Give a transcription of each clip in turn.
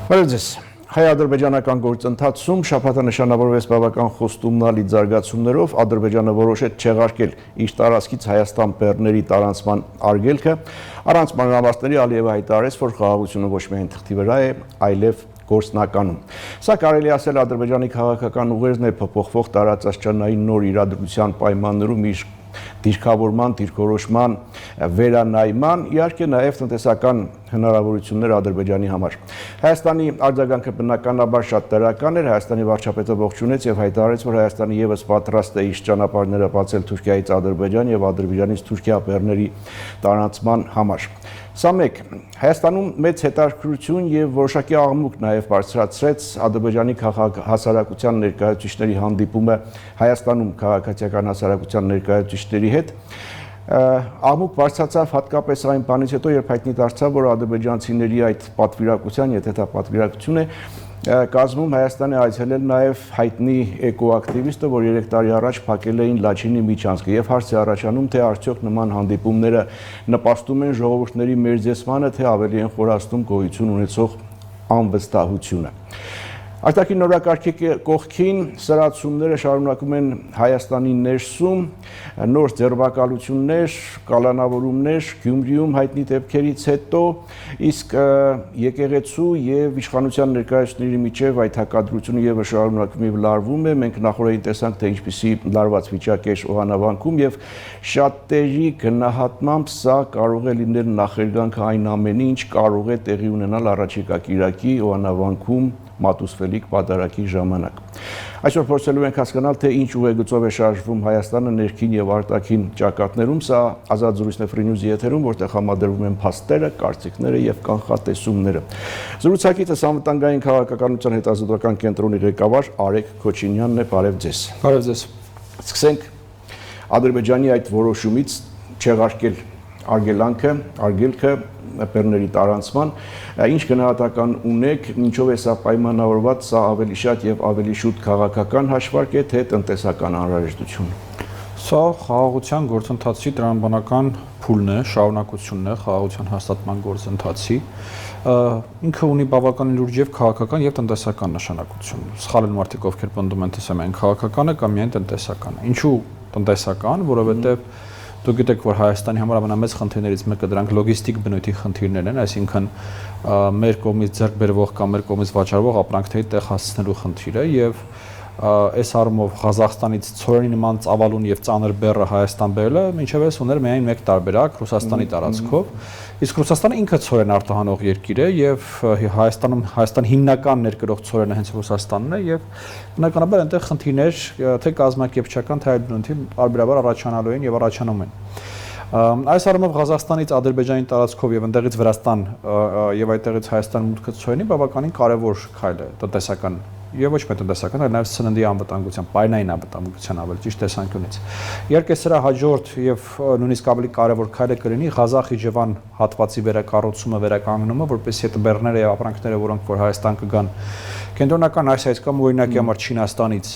Բարև հայ-ադրբեջանական գործընթացում շաբաթանշանավորվեց բավական խոստումնալի զարգացումներով Ադրբեջանը որոշեց չեղարկել իր տարածքից Հայաստան բեռների տարանցման արգելքը, առանց մանրամասների Ալիևը հայտարարեց, որ խաղաղությունը ոչ միայն թղթի վրա է, այլև գործնականում։ Սա կարելի ասել Ադրբեջանի քաղաքական ուղերձն է փոփոխվող տարածաշրջանային նոր իրադրության պայմաններում իր դիրքավորման, դիրքորոշման վերանայման, իհարկե նաև տնտեսական հնարավորություններ Ադրբեջանի համար։ Հայաստանի արձագանքը բնականաբար շատ դրական էր, Հայաստանի վարչապետը ողջունեց եւ հայտարարեց, որ Հայաստանը եւս պատրաստ է իր ճանապարհները բացել Թուրքիայից Ադրբեջան եւ Ադրբեջանից Թուրքիա բեռների տարանցման համար։ Սա մեկ, Հայաստանում մեծ հետաքրքրություն եւ որոշակի աղմուկ նաեւ բարձրացրեց Ադրբեջանի հասարակության ներկայացուցիչների հանդիպումը Հայաստանում քաղաքացիական հասարակության ներկայացուցիչների հետ։ Աղմուկ բարձրացավ հատկապես այն բանից հետո, երբ հայտնի դարձավ, որ ադրբեջանցիների այդ պատվիրակության, եթե դա պատվիրակություն է, կազմում Հայաստանի այցելել նաև հայտնի էկոակտիվիստը, որ 3 տարի առաջ փակել էին Լաչինի միջանցքը եւ հարց է առաջանում, թե արդյոք նման հանդիպումները նպաստում են ժողովուրդների մերձեցմանը, թե ավելի են խորացնում գոյություն ունեցող անվստահությունը։ Արտաքին նորակարգի կողքին սրացումները շարունակում են Հայաստանի ներսում, նոր ձեռբակալություններ, կալանավորումներ Գյումրիում հայտնի դեպքերից հետո, իսկ եկեղեցու եւ իշխանության ներկայացուցիչների միջև այդ հակադրությունը եւս շարունակվում եւ լարվում է։ Մենք նախորդին տեսանք, թե ինչպիսի լարված վիճակ էր Օհանավանքում եւ շատերի գնահատմամբ սա կարող է լինել նախերգանք այն ամենի, ինչ կարող է տեղի ունենալ առաջիկա կիրակի Օհանավանքում մատուցվելիք պատարագի ժամանակ։ Այսօր փորձելու ենք հասկանալ, թե ինչ ուղեգծով է շարժվում Հայաստանը ներքին եւ արտաքին ճակատներում, սա ազատ զրույցն է Free News-ի եթերում, որտեղ համադրվում են փաստերը, կարծիքները եւ կանխատեսումները։ Զրուցակիցս անվտանգային քաղաքականության հետազոտական կենտրոնի ղեկավար Արեգ Քոչինյանն է, բարև ձեզ։ Բարև ձեզ։ Սկսենք Ադրբեջանի այդ որոշումից չեղարկել արգելքը բեռների տարանցման, ինչ գնահատական ունեք, ինչով է սա պայմանավորված, սա ավելի շատ եւ ավելի շուտ քաղաքական հաշվարկ է, թե տնտեսական անհրաժեշտություն։ Սա խաղաղության գործընթացի տրամաբանական փուլն է, շարունակությունն է խաղաղության հաստատման գործընթացի։ Ինքը ունի բավականին լուրջ եւ քաղաքական եւ տնտեսական նշանակություն։ Սխալ են մարդիկ, ովքեր պնդում են, թե սա միայն քաղաքական է կամ միայն տնտեսական է։ Ինչու տնտեսական, որովհետեւ Դուք գիտեք, որ Հայաստանի համար ամենամեծ խնդիրներից մեկը դրանք լոգիստիկ բնույթի խնդիրներն են, այսինքն մեր կողմից ձեռք բերվող կամ մեր կողմից վաճառվող ապրանքների տեղ հասցնելու խնդիրը եւ այս առումով Ղազախստանից ցորենի նման ծավալուն եւ ծանր բեռը Հայաստան բերելը մինչեւս ուներ միայն մեկ տարբերակ Ռուսաստանի տարածքով, իսկ Ռուսաստանը ինքը ցորեն արտահանող երկիր է եւ Հայաստան հիմնական ներկրող ցորենը հենց Ռուսաստանն է եւ բնականաբար այնտեղ խնդիրներ թե կազմակերպչական թե այլ բնույթի բարբերաբար առաջանալու են եւ առաջանում են։ Այս առումով Ղազախստանից Ադրբեջանի տարածքով եւ այնտեղից Վրաստան եւ այդտեղից Հայաստան մուտքը ցորենի բավականին կարեւոր քայլ է տնտեսական եւ ոչ միայն տնտեսական, այլ նաեւ սննդի անվտանգության, պայմանային անվտանգության ավելի ճիշտ տեսանկյունից։ Իհարկե սրա հաջորդ եւ նույնիսկ ավելի կարեւոր քայլը կլինի Ղազախ-Իջևան հատվածի վերակառուցումը, վերականգնումը, որպեսզի այդ բեռները եւ ապրանքները, որոնք որ Հայաստան կգան Կենտրոնական Ասիայից կամ օրինակի համար Չինաստանից,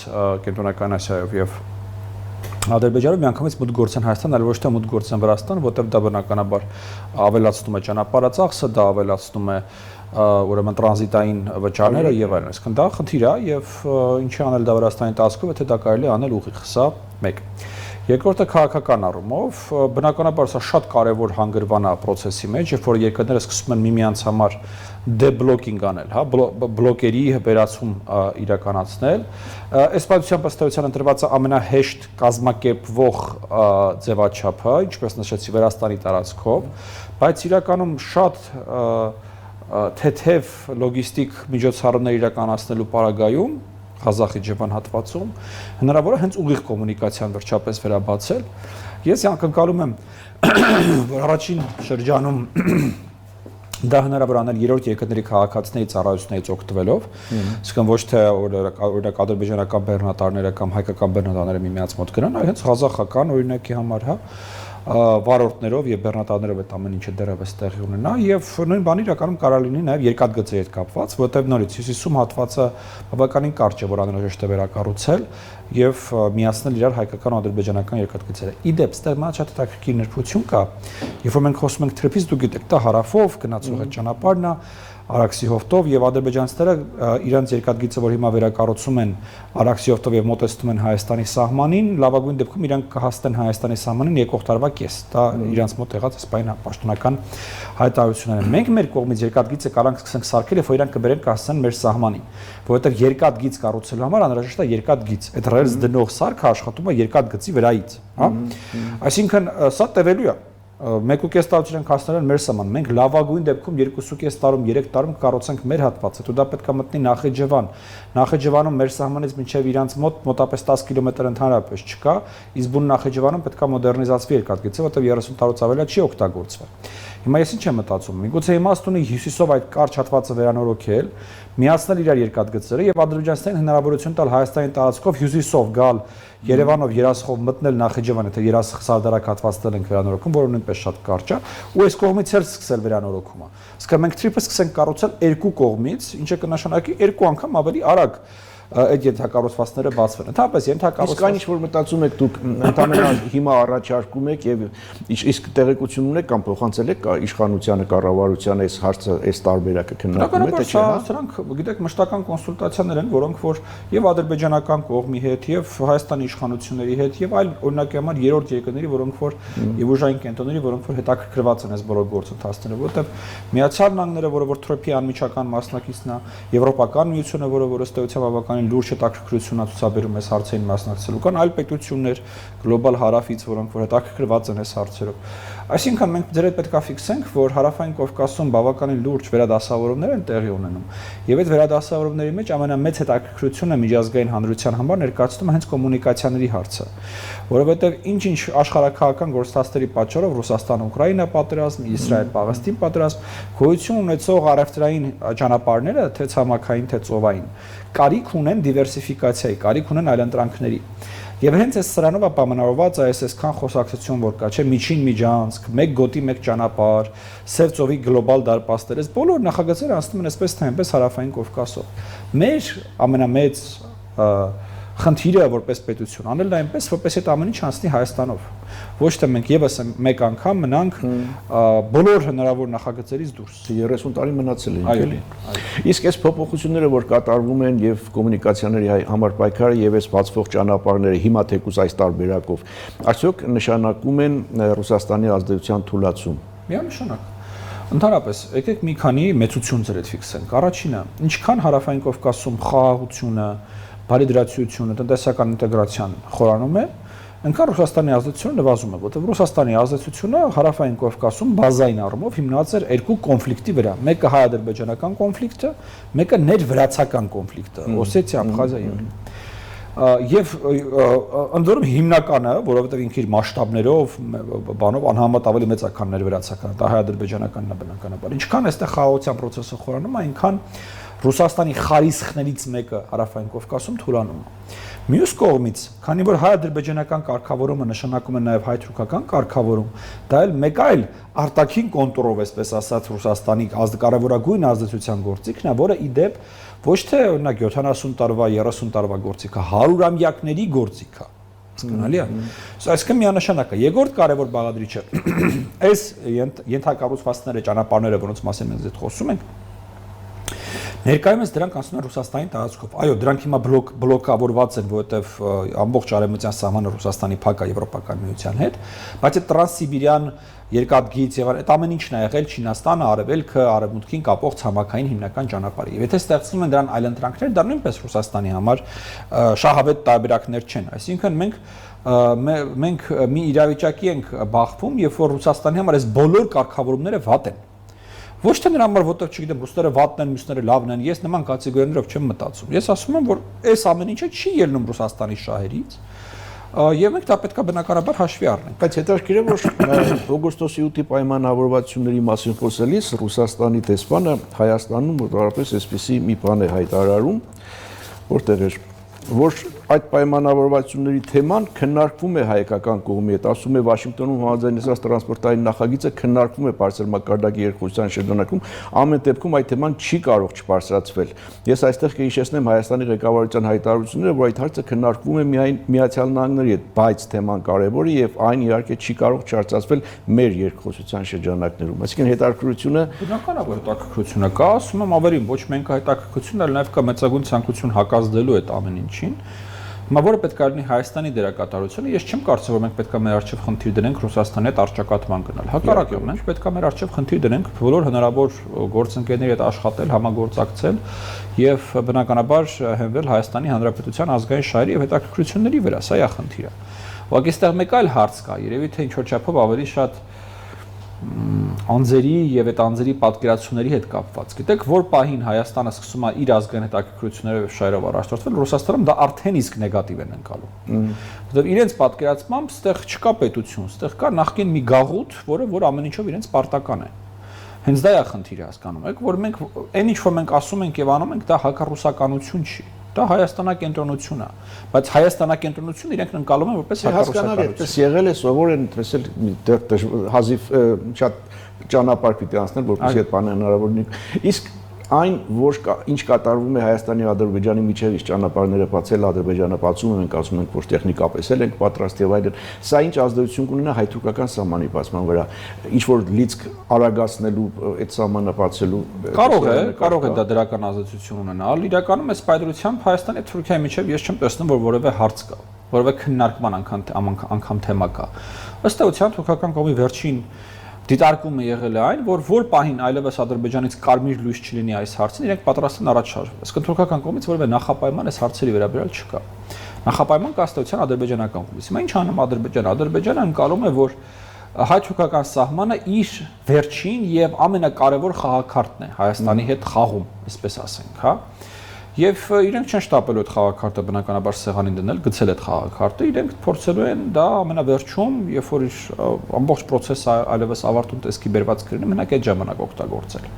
Կենտրոնական Ասիայով եւ Ադրբեջանը միանգամից մուտք գործեն Հայաստան, այլ ոչ թե մուտք գործեն Վրաստան, որտեղ դա բնականաբար ավելացնում է ճանապարհածախսը, դա ավելացնում է ուրեմն տրանզիտային վճարները եւ այլն։ Այսինքն դա խնդիր է եւ ինչի անել դա Վրաստանի տարածքով, եթե դա կարելի է անել ուղիղ, սա մեկ։ Երկրորդը քաղաքական առումով, բնականաբար սա շատ կարևոր հանգրվան է process-ի մեջ, երբ որ երկրները սկսում են միմյանց համար դեբլոկինգ անել, հա, բլոկերի վերացում իրականացնել։ Այս պատմության ըստեյության ընտրված է ամենահեշտ կազմակերպվող ձևաչափը, ինչպես նշեցի Վրաստանի տարածքով, բայց իրականում շատ թեթև լոգիստիկ միջոցառումներ իրականացնելու պարագայում Ղազախ-Իջևան հատվածում հնարավոր է հենց ուղիղ կոմունիկացիան վերջապես վերաբացել։ Ես ակնկալում եմ, որ առաջին շրջանում դա հնարավոր անել երրորդ երկրների քաղաքացիների ծառայություններից օգտվելով, այսինքն ոչ թե օրինակ ադրբեջանական բեռնատարները կամ հայկական բեռնատարները միմյանց մոտ գնան, այլ հենց ղազախական օրինակի համար, հա, վարորդներով եւ բեռնատարներով այդ ամեն ինչը դեռևս տեղի ունենա եւ նույն բանը իրականում կարող լինի նաեւ երկաթգծի հետ կապված, որտեղ նորից հյուսիսում հատվածը բավականին կարճ է, որ անհրաժեշտ է վերակառուցել եւ միացնել իրար հայկական ու ադրբեջանական երկաթգծերը։ Իդեպ, ստեղ մա շատ հետաքրքիր նրբություն կա, երբ որ մենք խոսում ենք թրիփից, դուք գիտեք, դա հարավով գնացող այդ ճանապարհն է, Արաքսի հովտով եւ ադրբեջանցիները իրանց երկաթգիծը, որ հիմա վերակառուցում են Արաքսի հովտով եւ մոտեցնում են Հայաստանի սահմանին, լավագույն դեպքում իրանք կհասնեն Հայաստանի սահմանին եկող տարվա կես։ Դա իրանց մոտ եղած սպայն պաշտոնական հայտարարություններ են։ Մենք մեր կողմից երկաթգիծը կարող ենք սկսենք սարքել, եւ իրանք կբերեն կհասնեն մեր սահմանին, որովհետեւ երկաթգիծ կառուցելու համար անհրաժեշտ է երկաթգիծ։ Այդ ռելս դնող սարքը աշխատում է երկաթգծի վրայից, հա։ Այսինքն սա տևելու է 1.5 տարի ենք հասնել են մեր սահման։ Մենք լավագույն դեպքում 2.5 տարում, 3 տարում կառուցենք մեր հատվածը։ Դու դա պետք է մտնի Նախիջևան։ Նախիջևանում մեր սահմանից մինչև իրանց մոտապես 10 կիլոմետր ընդհանրապես չկա, իսկ բուն Նախիջևանում պետք է մոդեռնիզացվի երկաթգիծը, որտեղ 30 տարուց ավելի չի օգտագործվել։ Հիմա ես ինչ եմ մտածում, միգուցե իմաստ ունի հյուսիսով այդ կարճ հատվածը վերանորոգել, միացնել իրար երկաթգծերը եւ ադրբեջանցիներին հնարավորություն տալ Հայաստանի տարածքով հյուսիսով գալ Երևանով երասխով մտնել Նախիջևան, եթե երասխ-Սարդարակ հատվածներ ենք վերանորոգում, որը նույնպես շատ կարճ է, ու այս կողմից էլ սկսել վերանորոգումը։ Իսկ մենք թրիփը սկսենք կառուցել երկու կողմից, ինչը կնշանակի երկու անգամ ավելի արագ այդ ենթակառուցվածքները բացվեն։ Ընդհանրապես Իսկ այն ինչ որ մտածում եք դուք ընդհանրապես հիմա առաջարկում եք եւ իսկ տեղեկություն ունեք կամ փոխանցել եք իշխանությանը, կառավարությանը այս հարցը, այս տարբերակը քննարկում եք, թե չէ՞։ Սրանք, գիտեք, մշտական կոնսուլտացիաներ են, որոնք որ եւ ադրբեջանական կողմի հետ եւ Հայաստանի իշխանությունների հետ եւ այլ օրինակի համար երրորդ երկրների, որոնք որ եւ ուժային կենտրոնների, որոնք որ հետաքրքրված են այս բոլոր գործընթացները, որովհետեւ Միացյալ Նահանգները, որը որ Թրոփի անմիջական մասնակիցն է, Եվրոպական միությունը, որը ըստ էության բավականին լուրջ հետաքրքրություն է ցուցաբերում այս հարցերին մասնակցելու, կան այլ պետություններ գլոբալ հարավից, որոնք որ հետաքրքրված են այս հարցերով։ Այսինքն մենք ձեր հետ պետք է ֆիքսենք, որ հարավային Կովկասում բավականին լուրջ վերադասավորումներ են տեղի ունենում, եւ այդ վերադասավորումների մեջ ամենամեծ հետաքրքրությունը միջազգային հանրության համար ներկայացնում է հենց կոմունիկացիաների հարցը, որովհետեւ ինչ-ինչ աշխարհակահական գործընթացների պատճառով Ռուսաստան-Ուկրաինա պատերազմ, Իսրայել-Պաղեստին պատերազմ, գոյություն ունեցող առևտրային ճանապարհները, թե ցամաքային, թե ծովային, կարիք ունեն դիվերսիֆիկացիայի, կարիք ունեն այլընտրանքների։ Եվ հենց այս սրանով ապահովված է այսքան խոսակցություն, որ կա, չէ, միջին միջանցք, մեկ գոտի, մեկ ճանապարհ, Սև ծովի գլոբալ դարպասներ, այս բոլոր նախագծերը անցնում են այսպես թե այնպես հարավային Կովկասով։ Մեր ամենամեծ խնդիրը որպես պետություն անել դա այնպես, որպես այդ ամեն ինչ անցնի Հայաստանով։ Ոչ թե մենք եւս մեկ անգամ մնանք բոլոր հնարավոր նախագծերից դուրս։ 30 տարի մնացել ենք, էլի։ Իսկ այս փոփոխությունները, որ կատարվում են եւ կոմունիկացիաների համար պայքարը եւ այս բացվող ճանապարհները հիմա թեկուզ այս տարբերակով, արդյոք նշանակում են Ռուսաստանի ազդեցության թուլացում։ Միանշանակ։ Ընդհանրապես, եկեք մի քանի մեծություն ձեր հետ ֆիքսենք։ Առաջինը, ինչքան հարավային Կովկասում խաղաղությունը, բարիդրացիությունը, տնտեսական ինտեգրացիան խորանում է, այնքան Ռուսաստանի ազդեցությունը նվազում է, որտեղ Ռուսաստանի ազդեցությունը հարավային Կովկասում բազային առումով հիմնված էր երկու կոնֆլիկտի վրա։ Մեկը հայ-ադրբեջանական կոնֆլիկտը, մեկը ներվրացական կոնֆլիկտը, Օսեթիա, Աբխազիա եւ Եվ ընդորում հիմնականը, որովհետև ինքը իր մասշտաբներով, բանով անհամեմատ ավելի մեծ է, քան ներվրացականը, դա հայ-ադրբեջանականն է բնականաբար։ Ինչքան այստեղ խաղաղության process-ը խորանում է, այնքան Ռուսաստանի խարիսխներից մեկը հարավային Կովկասում թուլանում է։ Մյուս կողմից, քանի որ հայ-ադրբեջանական կարգավորումը նշանակում է նաև հայ-թուրքական կարգավորում, դա էլ մեկ այլ արտաքին կոնտուրով, այսպես ասած, Ռուսաստանի կարևորագույն ազդեցության գործիքն է, որը ի դեպ ոչ թե օրինակ 70 տարվա, 30 տարվա գործիք է, 100-ամյակների գործիք է։ Հասկանալի է։ Այսինքն միանշանակ է։ Երկրորդ կարևոր բաղադրիչը այս ենթակառուցվածքները, ճանապարհները, որոնց մասին մենք ձեզ խոսում ենք, ներկայումս դրանք անցնում են Ռուսաստանի տարածքով։ Այո, դրանք հիմա բլոկավորված են, որովհետև ամբողջ արևմտյան սահմանը Ռուսաստանի փակ է Եվրոպական միության հետ, բայց այդ տրանսսիբիրյան երկաթգիծ եւ այդ ամեն ինչն է եղել Չինաստանը, Արևելքը, Արևմուտքին կապող ցամաքային հիմնական ճանապարհը։ Եվ եթե ստեղծվում են դրան այլընտրանքներ, դա նույնպես Ռուսաստանի համար շահավետ տարբերակներ չեն։ Այսինքն մենք մի իրավիճակի ենք բախվում, երբ որ Ռուսաստանի համար այս բոլոր կարգավորումները վատ են։ Ոչ թե նրա համար, որտեղ չգիտեմ, ռուսները վատն են, մյուսները լավն են, ես նման կատեգորիաներով չեմ մտածում։ Ես ասում եմ, որ այս ամեն ինչը չի ելնում Ռուսաստանի շահերից, եւ մենք դա պետք է բնականաբար հաշվի առնենք։ Բայց հետաքրքիր է, որ օգոստոսի 8-ի պայմանավորվածությունների մասին խոսելիս Ռուսաստանի դեսպանը Հայաստանում մոտավորապես այսպիսի մի բան է հայտարարում, որտեղ էր, որ այդ պայմանավորվածությունների թեման քննարկվում է հայկական կողմի հետ, ասում է Վաշինգտոնում համաձայնեցված տրանսպորտային նախագիծը քննարկվում է բարձր մակարդակի երկխոսության շրջանակում, ամեն դեպքում այդ թեման չի կարող չբարձրացվել։ Ես այստեղ կհիշեցնեմ Հայաստանի ղեկավարության հայտարարությունները, որ այդ հարցը քննարկվում է միայն Միացյալ Նահանգների հետ, բայց թեման կարևոր է եւ այն իհարկե չի կարող չարծացվել մեր երկխոսության շրջանակներում։ Այսինքն հետաքրքրությունը բնականաբար հետաքրքրությունը կա, ասում եմ ավելին, ոչ միայն կա հետաքրքրություն, այլ նաև կա մեծագույն ցանկություն հակազդելու այդ ամեն ինչին։ Հիմա որը պետք է լինի Հայաստանի դերակատարությունը, ես չեմ կարծում, որ մենք պետք է մեր արժեվ խնդիր դնենք Ռուսաստանի հետ առճակատման գնալ։ Հակառակը, մենք պետք է մեր արժեվ խնդիր դնենք բոլոր հնարավոր գործընկերների հետ աշխատել, համագործակցել եւ բնականաբար հենվել Հայաստանի Հանրապետության ազգային շահերի եւ հետաքրքրությունների վրա, սա է խնդիրը։ Ուղղակի այստեղ մեկ այլ հարց կա, երևի թե ինչ-որ չափով ավելի շատ անձերի եւ այդ անձերի պատկերացումների հետ կապված։ Գիտեք, որ պահին Հայաստանը սկսում է իր ազգային հետաքրքրություններով եւ շահերով առաջնորդվել, Ռուսաստանում դա արդեն իսկ նեգատիվ են ընկալում։ Որտեղ իրենց պատկերացմամբ ստեղ չկա պետություն, ստեղ կա նախկին մի գաղութ, որ ամեն ինչով իրենց պարտական է։ Հենց դա է խնդիրը, հասկանում եք, որ մենք այն ինչ որ մենք ասում ենք եւ անում ենք, դա հակառուսականություն չի։ Դա հայաստանակենտրոնություն է, բայց հայաստանակենտրոնությունը իրենք ընկալում են որպես հակառուսականություն։ Այդպես եղել է, սովոր են տեսել հազիվ շատ ճանապարհ պիտի անցնել, որպեսզի այդ բանը հնարավոր լինի։ Իսկ այն, որ ինչ կատարվում է Հայաստանի ու Ադրբեջանի միջև իշ ճանապարհները բացել, Ադրբեջանը բացում է, մենք ասում ենք, որ տեխնիկապես ենք պատրաստ եւ այլն, սա ինչ ազդեցություն կունենա հայ-թուրքական սահմանի բացման վրա, ինչ որ լիցք արագացնելու, այդ սահմանը բացելու։ Կարող է դա դրական ազդեցություն ունենալ։ Իրականում այս պայծրությամբ Հայաստանի եւ Թուրքիայի միջև ես չեմ տեսնում, որ որևէ հարց կա, որևէ քննարկման անգամ թեմա կա։ Ըստ էության թուրքական կողմի վերջին դիտարկումը եղել է այն, որ պահին այլևս Ադրբեջանից կարմիր լույս չլինի այս հարցին, իրենք պատրաստ են առաջ շարժվել։ Իսկ թուրքական կողմից որևէ նախապայման այս հարցերի վերաբերյալ չկա։ Նախապայման կա ըստ էության ադրբեջանական կողմից։ Հիմա ինչ անում Ադրբեջանը։ Ադրբեջանը ընկալում է, որ հայ-թուրքական սահմանը իր վերջին եւ ամենակարևոր խաղաքարտն է Հայաստանի հետ խաղում, այսպես ասենք, հա։ Եվ իրենք չեն շտապելու այդ խաղաքարտը բնականաբար սեղանին դնել, գցել այդ խաղաքարտը, իրենք փորձելու են դա ամենավերջում, երբ որ իր ամբողջ process-ը այլևս ավարտուն տեսքի բերված կլինի, մենակ այդ ժամանակ օգտագործել։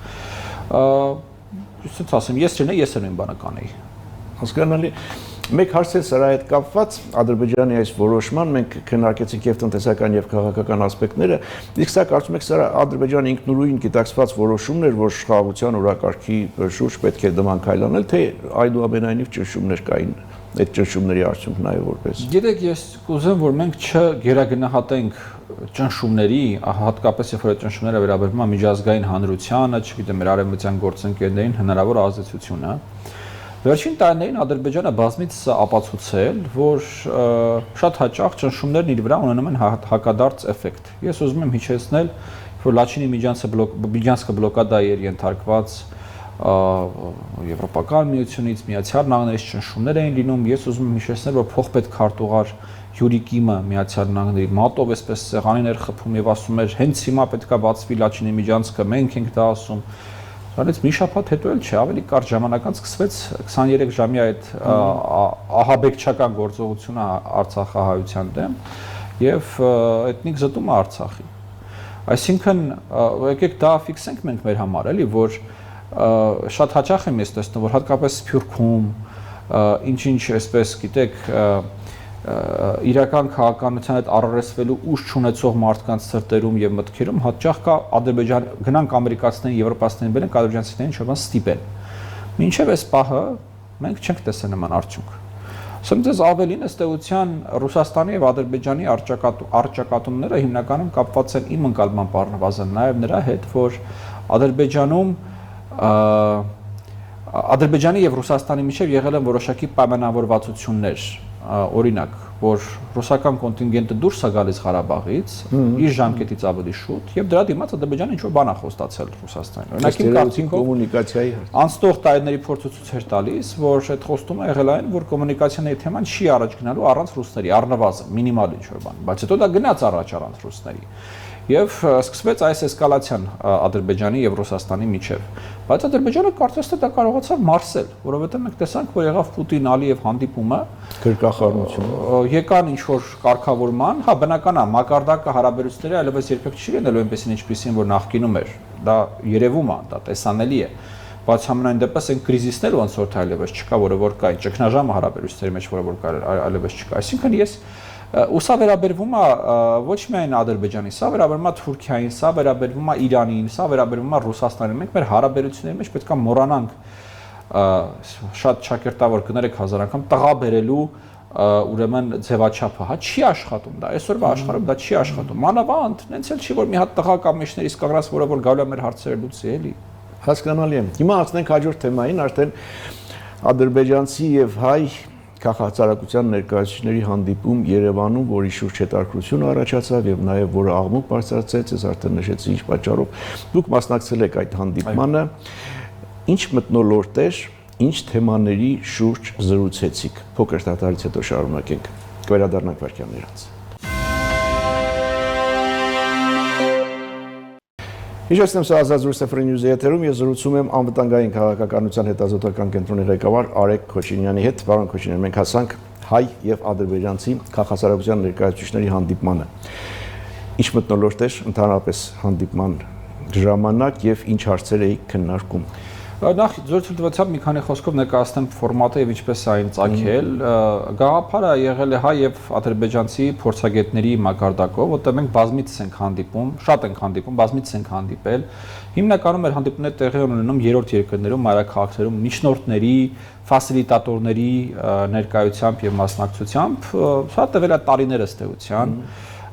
Իսկ ասեմ, ես չնեի, ես էլ նույն բանը կանեի։ Հասկանալի։ Մեկ հարց է սրա հետ կապված Ադրբեջանի այս որոշման մենք քննարկեցինք եւ տնտեսական եւ քաղաքական ասպեկտները, իսկ սա կարծում եք սա Ադրբեջանի ինքնուրույն գիտակցված որոշումն էր, որ իշխանության օրակարգի շուրջ պետք է դման քայլ անել, թե այդուամենայնիվ ճնշումներ կային, այդ ճնշումների արդյունքն այո որպես։ Գիտեք, ես կուզեմ, որ մենք չգերագնահատենք ճնշումների, հատկապես երբ որ այդ ճնշումները վերաբերվում են միջազգային հանրությանը, չգիտեմ, մեր արևմտյան գործընկերներին հնարավոր ազդեցությունը։ Վերջին տարիներին Ադրբեջանը բազմից ապացուցել, որ շատ հաճախ ճնշումներն իր վրա ունենում են հակադարձ էֆեկտ։ Ես ուզում եմ հիշեցնել, որ Լաչինի Միջանցքը բլոկադայի էր ենթարկված Եվրոպական միությունից, Միացյալ Նահանգներից ճնշումներ էին լինում։ Ես ուզում եմ հիշեցնել, որ փոխպետ քարտուղար Յուրի Կիմը Միացյալ Նահանգների մատով էսպես սեղանին էր խփում եւ ասում էր, հենց հիմա պետքա բացվի Լաչինի Միջանցքը, մենք ենք դա ասում։ Դրանից մի շաբաթ հետո էլ չէ, ավելի կարճ ժամանակ անց սկսվեց 23 ժամյա այդ ահաբեկչական գործողությունը Արցախահայության դեմ եւ էթնիկ զտումը Արցախի։ Այսինքն եկեք դա ֆիքսենք մենք մեր համար, էլի, որ շատ հաճախ եմ ես տեսնում, որ հատկապես Սփյուռքում ինչ-ինչ այսպես, գիտեք, իրական քաղաքականության հետ առերեսվելու ուժ չունեցող մարդկանց սրտերում եւ մտքերում հաճախ կա Ադրբեջան գնանք ամերիկացիներին, եվրոպացիներին բերենք ադրբեջանցիներին ինչ-որ բան ստիպեն։ Մինչեւ այս պահը մենք չենք տեսել նման արդյունք։ Ասեմ դες ավելին ըստ էության Ռուսաստանի եւ Ադրբեջանի առճակատումները հիմնականում կապված են իմ ընկալման բառնվազն նաեւ նրա հետ, որ Ադրբեջանի եւ Ռուսաստանի միջեւ եղել են որոշակի պայմանավորվածություններ, օրինակ, որ ռուսական կոնտինգենտը դուրս է գալիս Ղարաբաղից իր ժամկետից ավելի շուտ եւ դրա դիմաց Ադրբեջանը ինչ-որ բան է խոստացել Ռուսաստանին։ Օրինակ իմ կարծիքով կոմունիկացիայի անցնող տարիների փորձը ցույց էր տալիս, որ այդ խոստումը եղել այն, որ կոմունիկացիաների թեման չի առաջ գնալու առանց ռուսների, առնվազն մինիմալ ինչ-որ բան, բայց հետո դա գնաց առաջ առանց ռուսների։ Եվ սկսվեց այս էսկալացիան Ադրբեջանի եւ Ռուսաստանի միջև։ Բայց Ադրբեջանը կարծես թե դա կարողացավ մարսել, որովհետեւ մենք տեսանք, որ եղավ Պուտին-Ալիև հանդիպումը, գրկախառնություն։ Եկան ինչ-որ կարգավորման, հա բնական է, մակարդակը հարաբերությունների այլևս երբեք չի լինելու այնպեսին ինչպեսին որ նախկինում էր։ Դա երևում է, դա տեսանելի է։ բայց համենայն դեպս այն կրիզիսները ոնց որ այլևս չկա, որը որ կա, ճգնաժամը հարաբերությունների մեջ, որը որ կա, այլևս չկա։ Այսինքն ես ու սա վերաբերվում է ոչ միայն Ադրբեջանին, սա վերաբերվում է Թուրքիային, սա վերաբերվում է Իրանին, սա վերաբերվում է Ռուսաստանին։ Մենք մեր հարաբերությունների մեջ պետք է մոռանանք շատ ճակերտավոր կներեք հազար անգամ տղա բերելու ուրեմն ձևաչափը, հա չի աշխատում դա, այսօրվա աշխարհում դա չի աշխատում։ Մանավանդ, նենց էլ չի որ մի հատ տղա կամ մեջներից կանգնած, որը որ գալու է մեր հարցերը լուծի, էլի։ Հասկանալի է։ Հիմա հասնենք հաջորդ թեմային, արդեն ադրբեջանցի եւ հայ քաղաքացիական ներկայացուցիչների հանդիպում Երևանում, որի շուրջ հետաքրքրություն առաջացավ եւ նաեւ որը աղմուկ բարձրացեց, ես արդեն նշեցի ինչ պատճառով։ Դուք մասնակցել եք այդ հանդիպմանը։ Ինչ մթնոլորտ էր, ինչ թեմաների շուրջ զրուցեցիք։ Փոքր դատարից հետո շարունակենք։ Կվերադառնանք վարքյաններ անց։ Իջեցնեմ սա Ազատ Ռուսեֆրի նյուզի եթերում, ես զրուցում եմ անվտանգային քաղաքականության հետազոտական կենտրոնի ղեկավար Արեգ Քոչինյանի հետ։ Պարոն Քոչինյան, մենք հասանք հայ եւ ադրբեջանցի քաղաքացիական ներկայացուցիչների հանդիպմանը։ Ինչ մթնոլորտ էր ընդհանրապես հանդիպման ժամանակ եւ ինչ հարցեր էիք քննարկում։ Նախ զորություն տվեցավ մի քանի խոսքով ներկայացնեմ ֆորմատը եւ ինչպես է այն ծագել։ Գաղափարը եղել է հայ եւ ադրբեջանցի փորձագետների մակարդակով, որտեղ մենք բազմիցս ենք հանդիպում, շատ ենք հանդիպում, բազմիցս ենք հանդիպել։ Հիմնականում մեր հանդիպումները տեղի են ունենում երրորդ երկրներում, մայրաքաղաքներում, միջնորդների, ֆասիլիտատորների ներկայությամբ եւ մասնակցությամբ։ Սա տևել է տարիներ ըստեյության։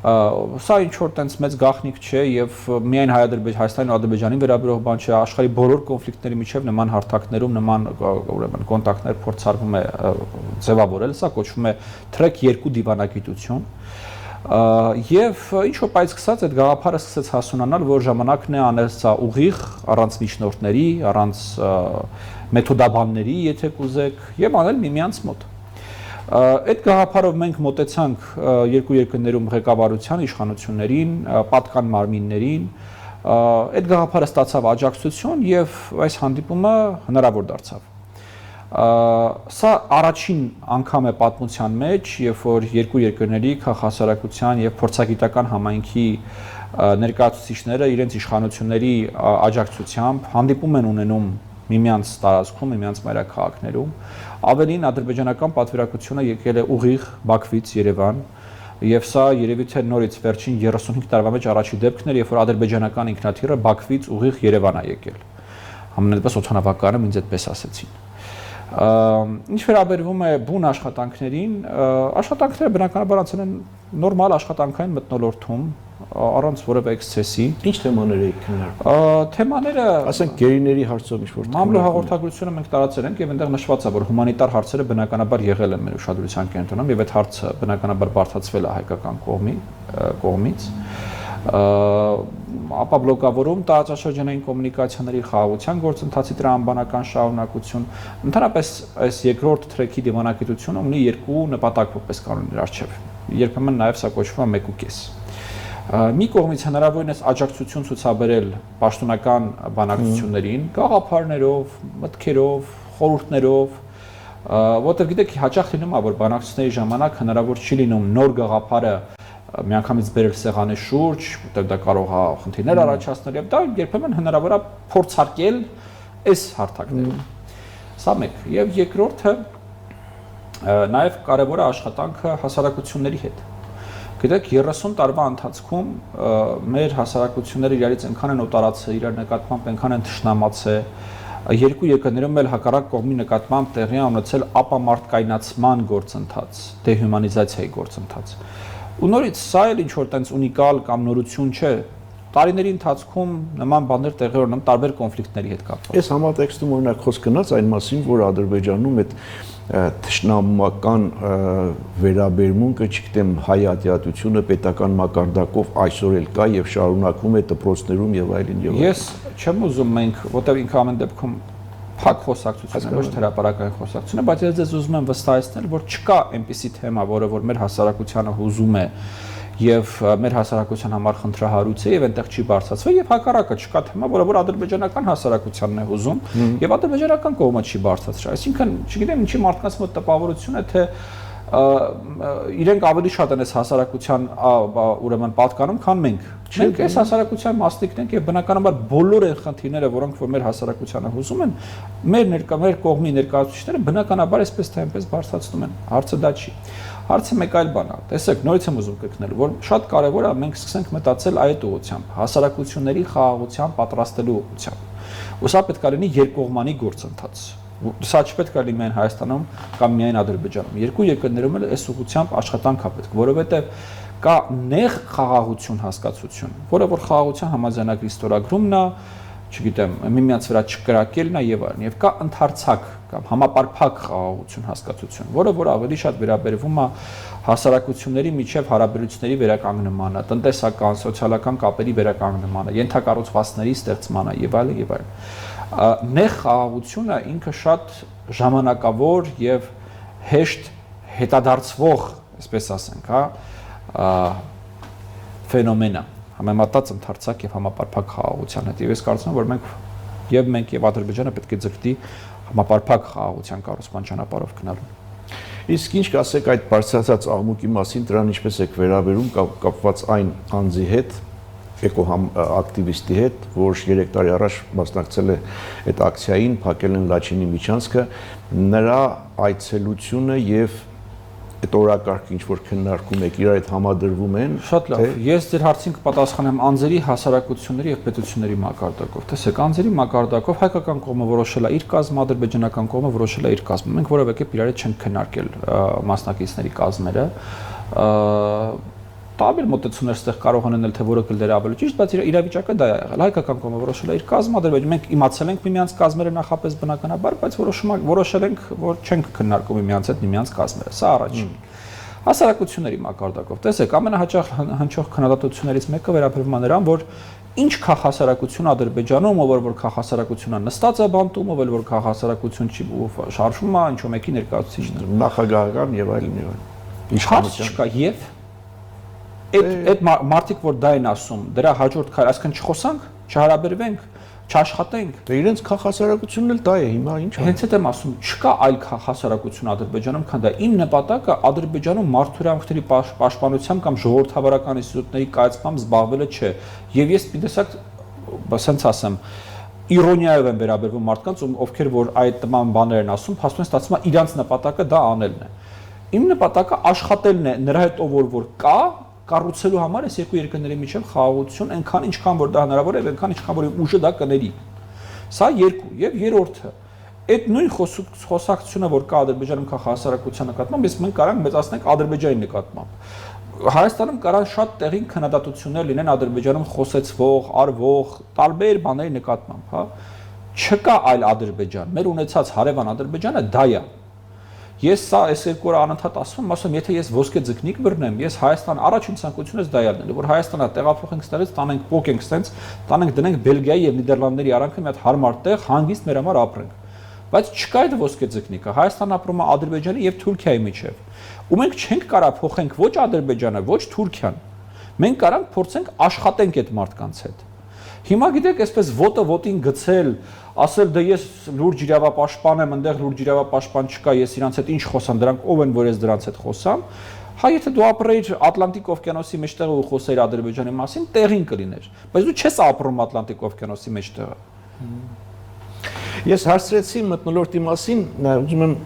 Սա ինչ որ տենց մեծ գաղտնիք չէ եւ միայն Հայաստանի ու Ադրբեջանի վերաբերող բան չէ, աշխարհի բոլոր կոնֆլիկտների միջև նման հարթակներում նման ուրեմն կոնտակտներ փորձարկվում է ձևավորել, սա կոչվում է թրեք 2 դիվանագիտություն։ Եվ ինչ որ պայծ սկսած այդ գաղափարը սկսեց հասունանալ, որ ժամանակն է անել սա ուղիղ, առանց միջնորդների, առանց մեթոդաբանների, եթե կուզեք, եւ անել միմյանց մոտ։ Այդ գաղափարով մենք մոտեցանք երկու երկրներում ղեկավարության իշխանություններին, պատկան մարմիններին, այդ գաղափարը ստացավ աջակցություն եւ այս հանդիպումը հնարավոր դարձավ։ Սա առաջին անգամ է պատմության մեջ, երբ որ երկու երկրների քաղաքացիական եւ փորձագիտական համայնքի ներկայացուցիչները իրենց իշխանությունների աջակցությամբ հանդիպում են ունենում միմյանց տարածքում, միմյանց մայրաքաղաքներում։ Ավելին ադրբեջանական պատվիրակությունը եկել է ուղիղ Բաքվից Երևան, եւ սա երևի թե նորից վերջին 35 տարվա մեջ առաջի դեպքն էր, երբ որ ադրբեջանական ինքնաթիռը Բաքվից ուղիղ Երևան է եկել։ Համենայնպես օդանավակայանում ինձ այդպես ասեցին։ Ինչ վերաբերվում է բուն աշխատանքներին, աշխատանքները բնականաբար անցել են նորմալ աշխատանքային մթնոլորտում, առանց որևէ էքսցեսի։ Ինչ թեմաներ եք քննարկում։ Թեմաները, ասենք, գերիների հարցով ինչ-որ մամլո հաղորդագրությունը մենք տարածել ենք եւ այնտեղ նշված է, որ հումանիտար հարցերը բնականաբար եղել են մեր ուշադրության կենտրոնում եւ այդ հարցը բնականաբար բարձրացվել է հայկական կողմից։ Ապա բլոկավորում տարածաշրջանային կոմունիկացիաների խաղաղության գործընթացի տրամաբանական շարունակություն։ Ընդհանրապես այս երկրորդ թրեքի դիվանագիտությունը ունի երկու նպատակ որպես կանոն իր առջև։ Երբեմն նաեւ սա կոչվում է 1.5։ Մի կողմից հնարավորինս աջակցություն ցուցաբերել պաշտոնական բանակցություններին, գաղափարներով, մտքերով, խորհուրդներով, որտեղ գիտեք հաճախ լինում է, որ բանակցությունների ժամանակ հնարավոր չի լինում նոր գաղափարը միանգամից բերել սեղանի շուրջ, որտեղ դա կարող է խնդիրներ առաջացնել եւ դա երբեմն հնարավոր է փորձարկել այս հարթակներում։ Սա մեկ։ Եվ երկրորդը նաեւ կարեւոր է աշխատանքը հասարակությունների հետ։ Գիտեք, 30 տարվա ընթացքում մեր հասարակությունները իրարից այնքան են օտարացել, իրար նկատմամբ այնքան են թշնամացել, երկու երկրներում էլ հակառակ կողմի նկատմամբ տեղի է ունեցել ապամարտկայնացման գործընթաց, դեհյումանիզացիայի գործընթաց։ Ու նորից սա էլ ինչ-որ տենց ունիկալ կամ նորություն չէ։ Տարիների ընթացքում նման բաներ տեղի ունենում տարբեր կոնֆլիկտների հետ կապված։ Այս համատեքստում օրինակ խոսք գնաց այն մասին, որ Ադրբեջանում այդ թշնամական վերաբերմունքը, չգիտեմ, հայ ատյատությունը պետական մակարդակով այսօր էլ կա եւ շարունակվում է դպրոցներում եւ այլն եւ այլն։ Ես չեմ ուզում մենք, որտեղ ինքը ամեն դեպքում փակ խոսակցություն է, ոչ թե հրապարակային խոսակցություն է, բայց ես ձեզ ուզում եմ վստահեցնել, որ չկա այնպիսի թեմա, որը որ մեր հասարակությանը հուզում է եւ մեր հասարակության համար խնդրահարույց է եւ այնտեղ չի բարձրացվել եւ հակառակը չկա թեմա, որը որ ադրբեջանական հասարակությանն է հուզում եւ ադրբեջանական կողմը չի բարձրացրել։ Այսինքն, չգիտեմ, ինչի մարդկանց մոտ տպավորություն է, թե իրենք ավելի շատ են այս հասարակության ուրեմն պատկանում, քան մենք։ Մենք այս հասարակության մասնիկն ենք եւ բնականաբար բոլոր այն խնդիրները, որոնք որ մեր հասարակությանը հուզում են, մեր կողմի ներկայացուցիչները բնականաբար այսպես թե այնպես բարձրացնում են։ Հարցը դա չի։ Հարցը մեկ այլ բան է։ Տեսեք, նորից եմ ուզում կրկնել, որ շատ կարևոր է մենք սկսենք մտածել այդ ուղղությամբ, հասարակությունների խաղաղության պատրաստելու ուղղությամբ։ Ու սա պետք է լինի երկկողմանի գործընթաց։ Սա չպետք է լինի միայն Հայաստանում կամ միայն Ադրբեջանում։ Երկու երկրներում էլ այս ուղղությամբ աշխատանք է պետք, որովհետև կա նեղ խաղաղություն հասկացություն, որը որ խաղաղության համաձայնագրի ստորագրումն է, չգիտեմ, միմյանց վրա չկրակելն է եւ այլն, եւ կա ընդհանրցակ կամ համապարփակ խաղաղություն հասկացություն, որը որ ավելի շատ վերաբերվում է հասարակությունների միջև հարաբերությունների վերականգնմանը, տնտեսական, սոցիալական կապերի վերականգնմանը, ենթակառուցվածքների ստեղծմանը եւ այլն եւ այլն։ Նեղ խաղաղությունը ինքը շատ ժամանակավոր եւ հեշտ հետադարձվող, այսպես ասենք, ֆենոմեն է, համեմատած ընդհանրցակ եւ համապարփակ խաղաղության հետ։ Եվ ես կարծում եմ, որ մենք եւ Ադրբեջանը պետք է ձգտի համապարփակ խաղաղության կառուցման ճանապարհով գնալու։ Իսկ ինչ կասեք այդ բարձրացած աղմուկի մասին, դրան ինչպես եք վերաբերում կապված այն անձի հետ, էկոակտիվիստի հետ, որ 3 տարի առաջ մասնակցել է այդ ակցիային, փակել են Լաչինի միջանցքը, նրա այցելությունը եւ այդ օրակարգը ինչ որ քննարկում եք, իրար հետ համադրվում են։ Շատ լավ։ Ես ձեր հարցին կպատասխանեմ անձերի, հասարակությունների եւ պետությունների մակարդակով։ Տեսեք, անձերի մակարդակով հայկական կողմը որոշել է իր կազմը, ադրբեջանական կողմը որոշել է իր կազմը։ Մենք որևէ կերպ իրար հետ չենք քննարկել մասնակիցների կազմերը։ Տարբեր մոտեցումներ ստեղ կարող են լինել, թե որը կլներ ավելի ճիշտ, բայց իրավիճակը դա է եղել։ Հայկական կողմը որոշել է իր կազմը, Ադրբեջանը մենք իմացել ենք միմյանց կազմերը նախապես բնականաբար, բայց որոշել ենք, որ չենք քննարկում միմյանց հետ միմյանց կազմերը։ Սա առաջին։ Հասարակությունների մակարդակով։ Տեսեք, ամենահաճախ հնչող քննադատություններից մեկը վերաբերվում է նրան, որ ինչ քաղաքասարակություն Ադրբեջանում, ով որ քաղաքասարակությունը նստած է բանտում, ով որ քաղաքասարակություն չի շարժվում է, ինչու մեկի ներկայացուցիչներ։ Նախագահական եւ այլն եւ այլն։ Իշխանություն չկա եւ այդ մարդիկ որ դա են ասում, դրա հաջորդ քայլ, այսինքն չխոսանք, չհարաբերվենք, չաշխատենք։ Դե իրենց քաղաքասարակությունն էլ դա է, հիմա ինչ է։ Հենց այդ եմ ասում, չկա այլ քաղաքասարակություն Ադրբեջանում, քան դա։ Իմ նպատակը Ադրբեջանում մարդու պաշտպանությամբ կամ ժողովրդավարական ինստիտուտների կայացմամբ զբաղվելը չէ։ Եվ ես պիտեսակ, ասենց ասեմ, իրոնիայով եմ վերաբերվում մարդկանց, ովքեր որ այդ նման բաներ են ասում, փաստորեն ստացվում է իրանց նպատակը դա անելն է։ Իմ նպատակը աշխատելն է նրա հետ որ կա կառուցելու համար այս երկու երկրների միջև խաղաղություն այնքան ինչքան որ դա հնարավոր է, այնքան ինչքան որ ուժը դա կների։ Սա երկու եւ երրորդը այդ նույն խոսակցությունը որ կա Ադրբեջանում քաղաքասարակության նկատմամբ, ես մենք կարանք մեծացնենք Ադրբեջանի նկատմամբ։ Հայաստանում կարան շատ տեղին քննադատություններ լինեն Ադրբեջանում խոսեցվող, արվող, տարբեր բաների նկատմամբ, հա։ Չկա այլ Ադրբեջան։ Մեր ունեցած հարևան Ադրբեջանը դա է։ Ես սա այս երկու օր անընդհատ ասում եմ, եթե ես ոսկե ձկնիկ բռնեմ, ես Հայաստան առաջին ցանկությունս դա է լինելու, որ Հայաստանը տեղափոխենք ստեղից, տանենք փոկենք ստենց, տանենք դնենք Բելգիայի եւ Նիդերլանդների արանքը մի հատ հարմար տեղ, հանգիստ մեր համար ապրենք։ Բայց չկա այդ ոսկե ձկնիկը։ Հայաստանն ապրում է Ադրբեջանի եւ Թուրքիայի միջև։ Ու մենք չենք կարող փոխենք ոչ Ադրբեջանը, ոչ Թուրքիան։ Մենք կարանք փորձենք աշխատենք այդ մարդկանց հետ։ Հիմա գիտեք, այսպես ոտը ոտին գցել, ասել դե ես լուրջ իրավապաշտպան եմ, այնտեղ լուրջ իրավապաշտպան չկա, ես իրանց հետ ինչ խոսամ, դրանք ով են, որ ես դրանց հետ խոսամ։ Հա եթե դու ապրեիր Ատլանտիկ օվկիանոսի մեջտեղը ու խոսեիր Ադրբեջանի մասին, տեղին կլիներ, բայց դու չես ապրում Ատլանտիկ օվկիանոսի մեջտեղը։ Ես հարցրեցի մթնոլորտի մասին, ուզում եմ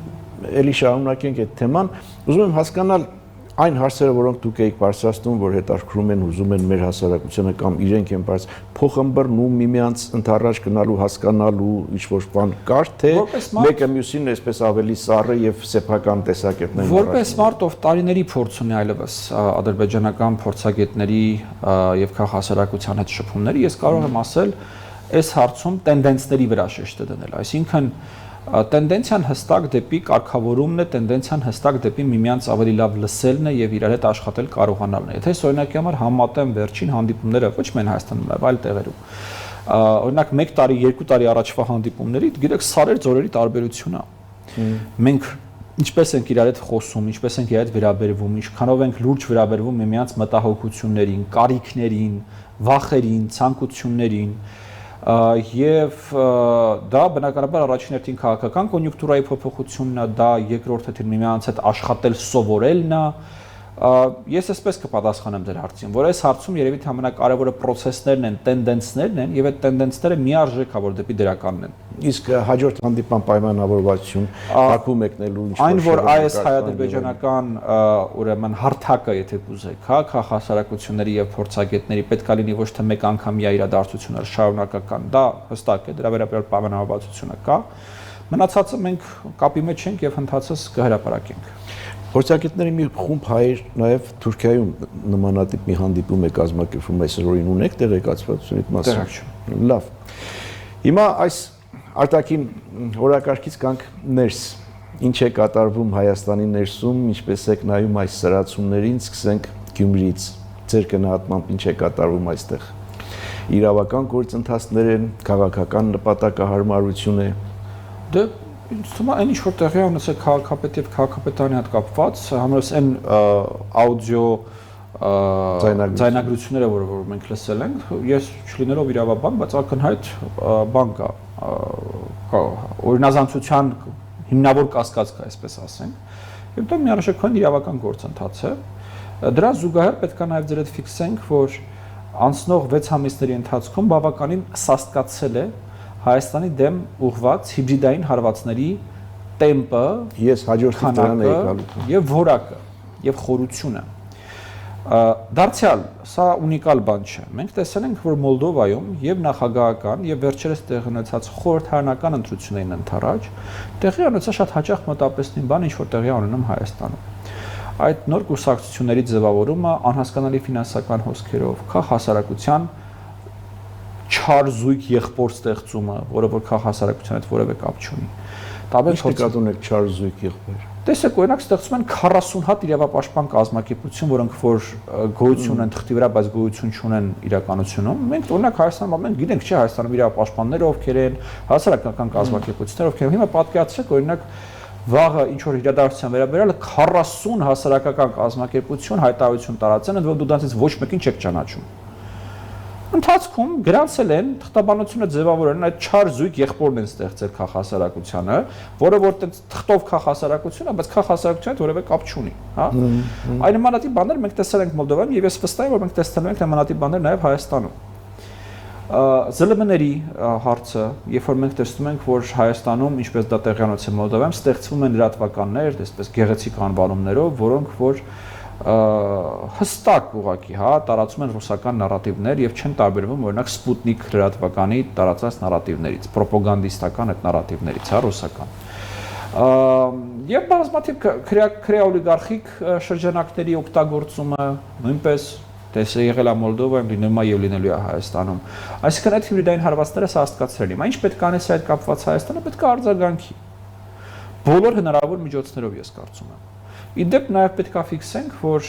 էլի շարունակենք այդ թեման, ուզում եմ հասկանալ այն հարցերը, որոնք դուք եք բարձրացնում, որ հետաքրքրում են, ուզում են մեր հասարակությանը կամ իրենք են բարձ փոխըմբռնում միմյանց ընթառաջ գնալու, հասկանալու ինչ-որ բան կար, թե մեկը մյուսին այսպես ավելի սառը եւ սեփական տեսակետներ։ Որպես մարդ, ով տարիների փորձ ունի այլևս ադրբեջանական փորձագետների եւ քաղաքասարակության հետ շփումների, ես կարող եմ ասել, այս հարցում տենդենսների վրա շեշտը դնել, այսինքն տենդենցիան հստակ դեպի կարգավորումն է, տենդենցիան հստակ դեպի միմյանց ավելի լավ լսելն է եւ իրար հետ աշխատել կարողանալն է։ Եթե օրինակի համար համատեմ վերջին հանդիպումները ոչ միայն Հայաստանում, այլ այլ տեղերում։ Օրինակ 1 տարի, 2 տարի առաջվա հանդիպումների, գիտեք, սարեր ձորերի տարբերություն է։ Մենք ինչպես ենք իրար հետ խոսում, ինչպես ենք իրար հետ վերաբերվում, ինչքանով ենք լուրջ վերաբերվում միմյանց մտահոգություններին, կարիքներին, վախերին, ցանկություններին, Եվ դա բնականաբար առաջին հերթին քաղաքական կոնյունկտուրայի փոփոխությունն է, դա երկրորդ հերթին միմյանց հետ աշխատել սովորելն է։ Ես այսպես կպատասխանեմ ձեր հարցին, որ այս հարցում երևի թե ամենակարևորը process-ներն են, տենդենսներն են, եւ այդ տենդենսները միարժեք որ դեպի դրականն են։ Իսկ հաջորդ հանդիպման պայմանավորվածություն Բաքու մեկնելու այն որ այս հայ-ադրբեջանական ուրեմն հարթակը, եթե կուզեք, քաղաքահասարակությունների եւ փորձագետների պետքա լինի ոչ թե մեկ անգամյա իրադարձություններ շարունակական, դա հստակ է, դրա վերաբերյալ պայմանավորվածությունը կա։ Մնացածը մենք կապի մեջ ենք եւ հնդածս կհրապարակենք։ Փորձագետների մի խումբ հայեր նաև Թուրքիայում նմանատիպ մի հանդիպում է կազմակերպվում այսօր օրին ունեք տեղեկացվածությունից մասին։ Լավ։ Հիմա այս արտաքին օրակարգից կանք ներս։ Ինչ է կատարվում Հայաստանի ներսում, ինչպես եք նայում այս սրացումներին, սկսենք Գյումրիից։ Ձեր գնահատմամբ ինչ է կատարվում այստեղ։ Իրավական գործընթացներ են, քաղաքական նպատակահարմարություն է։ Դե ինձ թվում է այն ինչ որ տեղի ունեցել քաղաքապետ եւ քաղաքապետարանի հետ կապված, համարս այն աուդիո ձայնագրությունները, որ մենք լսել ենք, ես չլինելով իրավաբան, բայց ակնհայտ բան կա, օրինազանցության հիմնավոր կասկած կա, այսպես ասենք, եւ դա միարժեքային իրավական գործընթաց է։ Դրա զուգահեռ պետք է նաեւ ձեր հետ ֆիքսենք, որ անցնող 6 ամիսների ընթացքում բավականին սաստկացել է Հայաստանի դեմ ուղղված հիբրիդային հարվածների տեմպը, ես հաջորդի դրան էի գալու եւ որակը եւ խորությունը։ Դարձյալ սա ունիկալ բան չէ։ Մենք տեսել ենք, որ Մոլդովայում եւ նախագահական եւ վերջերս տեղի ունեցած խորհրդարանական ընտրություններին ընթരാճ տեղի ունեցա շատ հաճախ մոտապեսնին բան, ինչ որ տեղի ունենում Հայաստանում։ Այդ նոր կուսակցությունների ձևավորումը անհասկանալի ֆինանսական հոսքերով, քաղաքահասարակության չար զույգ եղբոր ստեղծումը, որը որ քաղաքահասարակության հետ որևէ կապ չունի։ Տարբեր փորձատուներ չար զույգ եղբոր։ Տեսեք, օրինակ ստեղծում են 40 հատ իրավապաշտպան կազմակերպություն, որոնք որ գոյություն են թղթի վրա, բայց գոյություն չունեն իրականությունում։ Մենք օրինակ Հայաստանում մենք գիտենք, չէ, Հայաստանում իրավապաշտպանները ովքեր են, հասարակական կազմակերպություններ ովքեր են։ Հիմա պատկերացրեք, օրինակ վաղը ինչ որ իրադարձության վերաբերյալ 40 հասարակական կազմակերպություն հայտարարություն տարածեն, ընդ որում դու դրանից ոչ մեկին չեք ճանաչում։ Ընթացքում գրանցել են թղթաբանությունը ձևավորել են այդ չար զույգ եղբորն են ստեղծել քաղաքահասարակությանը, որը որ թղթով քաղաքահասարակություն է, բայց քաղաքահասարակության հետ որևէ կապ չունի, հա։ Այն նմանատիպ բաներ մենք տեսել ենք Մոլդովայում եւ ես վստահ եմ, որ մենք տեսնել ենք նմանատիպ բաներ նաեւ Հայաստանում։ ԶԼՄ-ների հարցը, երբ որ մենք տեսնում ենք, որ Հայաստանում, ինչպես դա տեղի ունեցել Մոլդովայում, ստեղծվում են լրատվականներ, այսպես գեղեցիկ անվանումներով, որոնք որ հստակ ուղղակի, հա, տարածում են ռուսական նարատիվներ եւ չեն տարբերվում օրինակ Սպուտնիկ լրատվականի տարածած նարատիվներից, պրոպագանդիստական այդ նարատիվներից, հա, ռուսական։ Եվ բազմաթիվ քրեաօլիգարխիկ շրջանակների օգտագործումը նույնպես տեսել եղել է Մոլդովայում, լինում է եւ լինելու է Հայաստանում։ Այսինքն այդ հիբրիդային հարվածները սաստկացրել են։ Ինչ պետք է անես այդ կապված Հայաստանը, պետք է արձագանքի։ Բոլոր հնարավոր միջոցներով ես կարծում եմ։ Իդեպ նաև պետք է ֆիքսենք, որ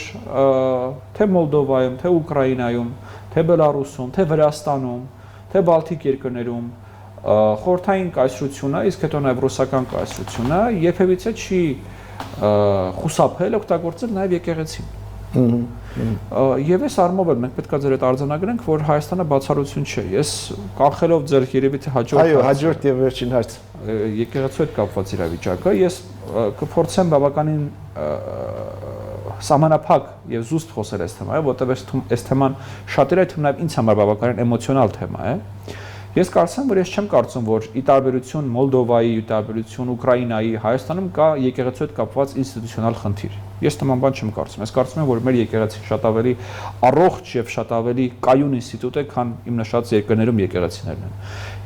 թե Մոլդովայում, թե Ուկրաինայում, թե Բելարուսում, թե Վրաստանում, թե Բալթիկ երկրներում խորհրդային կայսրությունը, իսկ հետո նաև ռուսական կայսրությունը երբևիցե չի խուսափել օգտագործել նաև եկեղեցին։ Եվ այս առումով մենք պետք է ձեր հետ արձանագրենք, որ Հայաստանը բացառություն չէ։ Ես կանխելով ձեր երևի թե հաջորդ եւ վերջին հարց եկեղեցու հետ կապված իրավիճակը, ես կփորձեմ բավականին սահմանափակ եւ զուսպ խոսել այս թեմայով, որտեղ այս թեման շատերը թվում նաև ինձ համար բավականին էմոցիոնալ թեմա է։ Ես կարծեմ, որ ես չեմ կարծում, որ ի տարբերություն Մոլդովայի, ի տարբերություն Ուկրաինայի, Հայաստանում կա եկեղեցու հետ կապված ինստիտուցիոնալ խնդիր։ Ես նման բան չեմ կարծում։ Ես կարծում եմ, որ մեր եկեղեցին շատ ավելի առողջ եւ շատ ավելի կայուն ինստիտուտ է, քան իմ նշած երկրներում եկեղեցիներն են։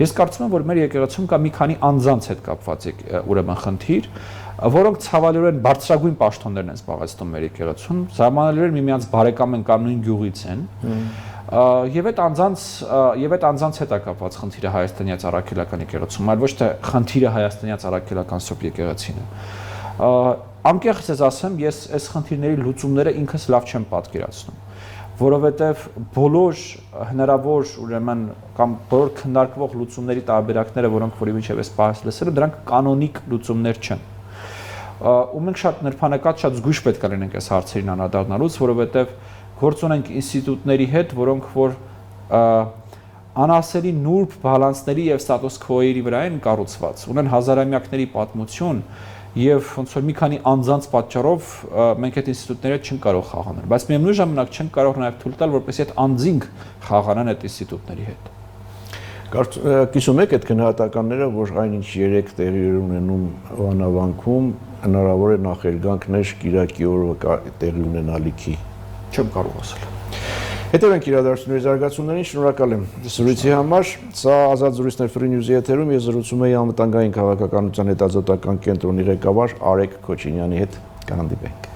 Ես կարծում եմ, որ մեր եկեղեցում կա մի քանի անձանց հետ կապված ուրեմն խնդիր, որոնք ցավալիորեն բարձրագույն պաշտոններն են զբաղեցնում մեր եկեղեցում, զարմանալիորեն միմյանց բարեկամ են կամ նույն գյուղից են։ Եվ այդ անձանց հետ է կապված խնդիրը հայաստանյաց առաքելական եկեղեցում, այլ ոչ թե խնդիրը հայաստանյաց առաքելական սոփ եկեղեցին է։ Անկեղծ ես ասեմ, ես այս խնդիրների լուծումները ինքս լավ չեմ պատկերացնում, որովհետև բոլոր հնարավոր ուրեմն կամ բոլոր քննարկվող լուծումների տարբերակները, որոնք որի միջև ես պահես լսել, դրանք կանոնիկ լուծումներ չեն։ Ու մենք շատ նրբանակած, շատ զգույշ պետք է լինենք այս հարցերին անդրադառնալուց, որովհետև գործ ունենք ինստիտուտների հետ, որոնք որ անասելի նուրբ բալանսների եւ ստատուս քվոյի վրա են կառուցված, ունեն հազարամյակների պատմություն եւ ոնց որ մի քանի անձանց պատճառով մենք այդ ինստիտուտները չենք կարող խաղանել, բայց միևնույն ժամանակ չենք կարող նաեւ թույլ տալ, որպեսզի այդ անձինք խաղանան այդ ինստիտուտների հետ։ Կիսում եք այդ գնահատականները, որ այնինչ 3 տեղի ունենում Վանավանքում, հնարավոր է նախերգանքներ Կիրակի օրը տեղի ունենալիքի։ Չեմ կարող ասել։ Հետևենք իրադարձությունների զարգացումներին, շնորհակալ եմ զրույցի համար։ Սա Ազատ զրույցներ Free News-ի եթերում ես զրուցում եի անվտանգային քաղաքականության հետազոտական կենտրոնի ղեկավար Արեգ Քոչինյանի հետ։ Կհանդիպենք։